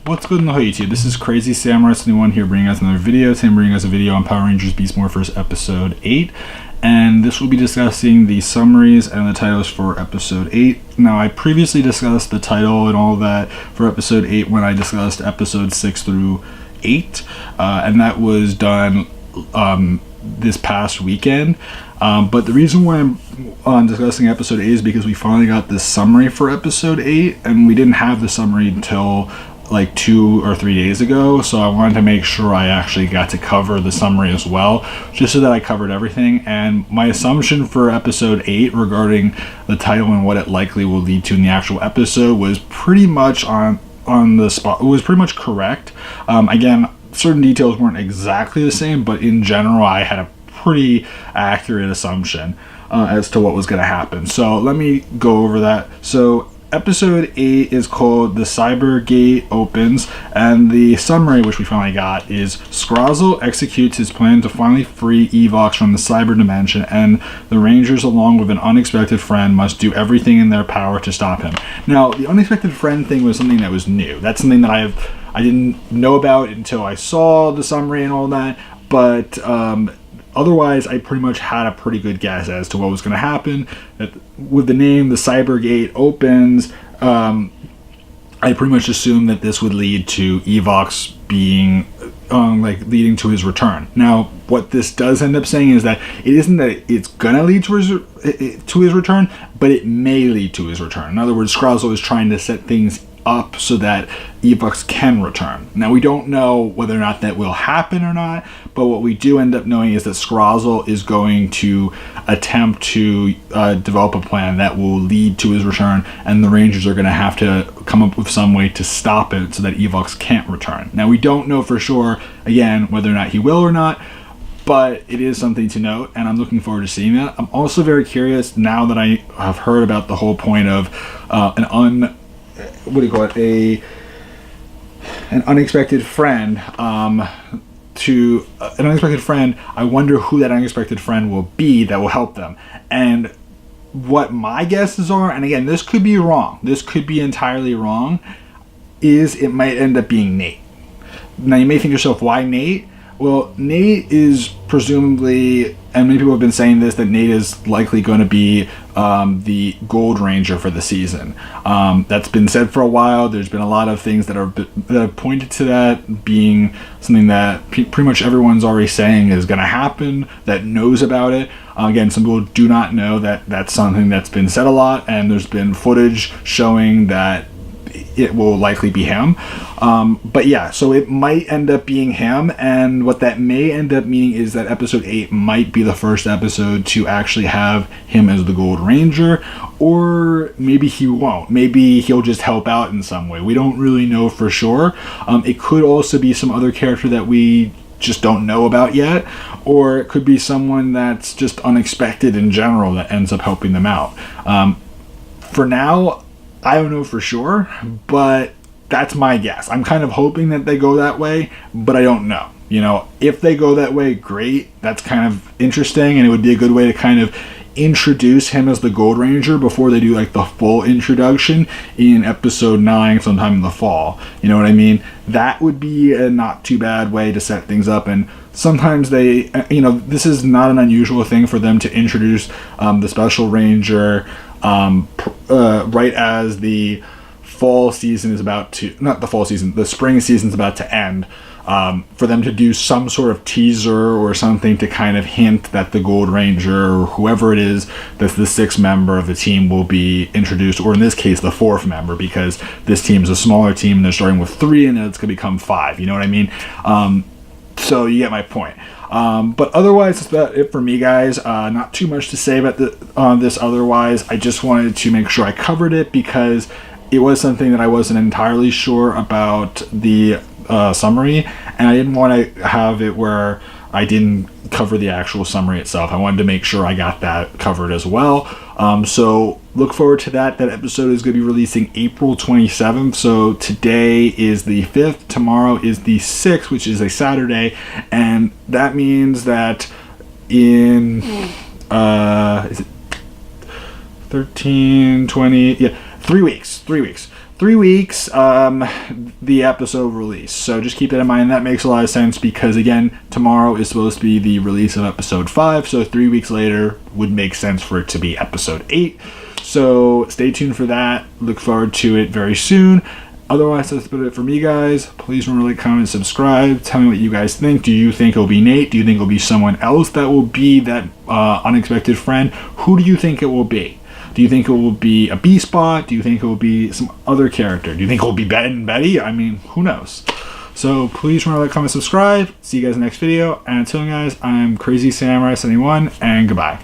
What's good in the YouTube? This is Crazy Samurai 71 here bringing us another video. Today I'm bringing us a video on Power Rangers Beast Morphers episode 8. And this will be discussing the summaries and the titles for episode 8. Now I previously discussed the title and all that for episode 8 when I discussed episode 6 through 8. And that was done this past weekend. But the reason why I'm discussing episode 8 is because we finally got this summary for episode 8, and we didn't have the summary until like 2 or 3 days ago, so I wanted to make sure I actually got to cover the summary as well, just so that I covered everything. And my assumption for episode 8 regarding the title and what it likely will lead to in the actual episode was pretty much on the spot. It was pretty much correct. Again, certain details weren't exactly the same, but in general I had a pretty accurate assumption as to what was going to happen. So let me go over that. So episode 8 is called The Cyber Gate Opens, and the summary which we finally got is Scrozzle executes his plan to finally free Evox from the cyber dimension, and the Rangers along with an unexpected friend must do everything in their power to stop him. Now the unexpected friend thing was something that was new. That's something that I didn't know about until I saw the summary and all that, but otherwise, I pretty much had a pretty good guess as to what was going to happen. With the name, The Cyber Gate Opens, I pretty much assumed that this would lead to Evox being, leading to his return. Now, what this does end up saying is that it isn't that it's going to lead to his return, but it may lead to his return. In other words, Scrozzle is trying to set things up so that Evox can return. Now we don't know whether or not that will happen or not, but what we do end up knowing is that Scrozzle is going to attempt to develop a plan that will lead to his return, and the Rangers are going to have to come up with some way to stop it so that Evox can't return. Now we don't know for sure, again, whether or not he will or not, but it is something to note, and I'm looking forward to seeing that. I'm also very curious now that I have heard about the whole point of an unexpected friend. An unexpected friend. I wonder who that unexpected friend will be that will help them. And what my guesses are, and again, this could be wrong. This could be entirely wrong. Is it might end up being Nate. Now you may think to yourself, why Nate? Well, Nate is presumably, and many people have been saying this, that Nate is likely going to be the Gold Ranger for the season. That's been said for a while. There's been a lot of things that have pointed to that being something that pretty much everyone's already saying is going to happen, that knows about it. Again, some people do not know that that's something that's been said a lot, and there's been footage showing that it will likely be him. But yeah, so it might end up being him, and what that may end up meaning is that episode 8 might be the first episode to actually have him as the Gold Ranger, or maybe he won't. Maybe he'll just help out in some way. We don't really know for sure. It could also be some other character that we just don't know about yet, or it could be someone that's just unexpected in general that ends up helping them out. For now, I don't know for sure, but that's my guess. I'm kind of hoping that they go that way, but I don't know. You know, if they go that way, great. That's kind of interesting, and it would be a good way to kind of introduce him as the Gold Ranger before they do like the full introduction in episode 9 sometime in the fall. You know what I mean? That would be a not too bad way to set things up, and sometimes they, this is not an unusual thing for them to introduce the Special Ranger right as the fall season is about to, not the fall season, the spring season is about to end, for them to do some sort of teaser or something to kind of hint that the Gold Ranger or whoever it is that's the 6th member of the team will be introduced, or in this case the 4th member, because this team is a smaller team and they're starting with 3 and then it's going to become 5, you know what I mean? So you get my point. But otherwise, that's about it for me, guys. Not too much to say about this otherwise. I just wanted to make sure I covered it because it was something that I wasn't entirely sure about the summary, and I didn't want to have it where I didn't cover the actual summary itself. I wanted to make sure I got that covered as well. So look forward to that. That episode is going to be releasing April 27th. So today is the 5th. Tomorrow is the 6th, which is a Saturday. And that means that in, is it 13, 20, yeah, 3 weeks. 3 weeks, the episode release. So just keep that in mind. That makes a lot of sense because, again, tomorrow is supposed to be the release of episode 5. So 3 weeks later would make sense for it to be episode 8. So stay tuned for that. Look forward to it very soon. Otherwise, that's about it for me, guys. Please remember to like, comment, subscribe. Tell me what you guys think. Do you think it'll be Nate? Do you think it'll be someone else that will be that unexpected friend? Who do you think it will be? Do you think it will be a B-Spot? Do you think it will be some other character? Do you think it will be Ben and Betty? I mean, who knows? So please remember to like, comment, subscribe. See you guys in the next video. And until then, guys, I'm Crazy Samurai 71, and goodbye.